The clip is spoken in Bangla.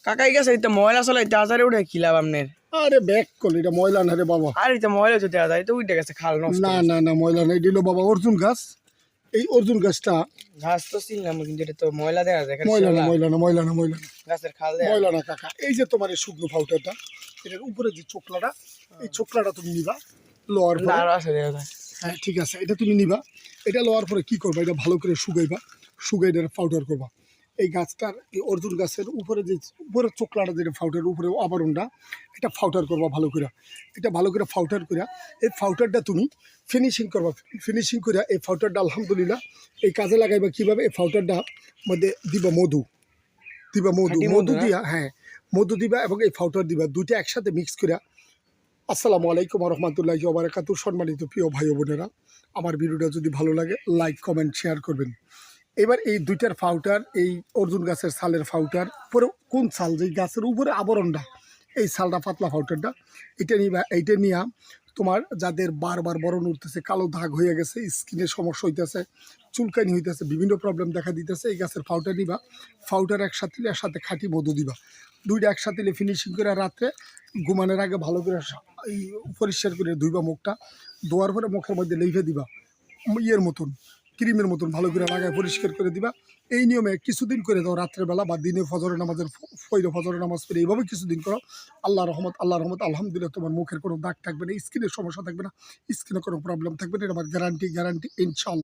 কাকাই গেছে এটা ময়লা চলে হাজারে উঠে খিলাম আপনার। আরে ব্যাক করলি এটা ময়লা না রে বাবা। আর এটা ময়লা যদি যায় তো উঠে গেছে খাল নষ্ট। না না না ময়লা নাই, দিল বাবা অর্জুন গাছ। এই অর্জুন গাছটা ঘাস তো চিনলাম কিন্তু এটা তো ময়লা দেখা যায়। ময়লা না ময়লা না ময়লা না ময়লা না গাছের খাল ময়লা না কাকা। এই যে তোমার এই শুকনো ফাউটারটা, এটার উপরে যে চোকলাটা, এই চোকলাটা তুমি নিবা লোয়ার পরে। আরো আছে দেখা যায়। হ্যাঁ ঠিক আছে, এটা তুমি নিবা। এটা লোয়ার পরে কি করবা, এটা ভালো করে শুকাইবা, শুকাই এটা পাউডার করবা। এই গাছটার এই অর্জুন গাছের উপরে যে উপরে চোকলাটা যেটা ফাউটার উপরে আবরণটা, এটা ফাউটার করবা ভালো করে। এটা ভালো করে ফাউটার করে এই ফাউটারটা তুমি ফিনিশিং করবা। ফিনিশিং করে এই ফাউটারটা আলহামদুলিল্লাহ এই কাজে লাগাইবা কীভাবে, এই ফাউটারটা মধ্যে দিবা মধু, দিবা মধু, মধু দিয়া, হ্যাঁ মধু দিবা এবং এই ফাউটার দিবা, দুইটা একসাথে মিক্স করে। আসসালামু আলাইকুম রহমতুল্লাহি ওয়া বারাকাতুহু। সম্মানিত প্রিয় ভাই ও বোনেরা, আমার ভিডিওটা যদি ভালো লাগে লাইক কমেন্ট শেয়ার করবেন। এবার এই দুইটার ফাউটার, এই অর্জুন গাছের ছালের ফাউটার, পরে কোন ছাল, যে গাছের উপরে আবরণটা, এই ছালটা পাতলা ফাউটারটা, এটা নিবা। এইটা নিয়ে তোমার যাদের বারবার বরণ উঠতেছে, কালো দাগ হয়ে গেছে, স্কিনের সমস্যা হইতেছে, চুলকানি হইতেছে, বিভিন্ন প্রবলেম দেখা দিতেছে, এই গাছের ফাউটার নিবা। ফাউটার একসাথে এর সাথে খাঁটি মধু দিবা, দুইটা একসাথে ফিনিশিং করে রাত্রে ঘুমানোর আগে ভালো করে এই পরিষ্কার করে ধুইবা মুখটা। ধোয়ার পরে মুখের মধ্যে লেইফে দিবা, ইয়ের মতন ক্রিমের মতন ভালো করে লাগায় পরিষ্কার করে দিবা। এই নিয়মে কিছুদিন করে দাও, রাত্রেবেলা বা দিনে ফজরের নামাজের ফজরের নামাজ পড়ে এইভাবে কিছুদিন করো। আল্লাহ রহমত আলহামদুলিল্লাহ, তোমার মুখের কোনো দাগ থাকবে না, স্কিনের সমস্যা থাকবে না, স্কিনে কোনো প্রবলেম থাকবে না, এটা আমার গ্যারান্টি ইনশাআল্লাহ।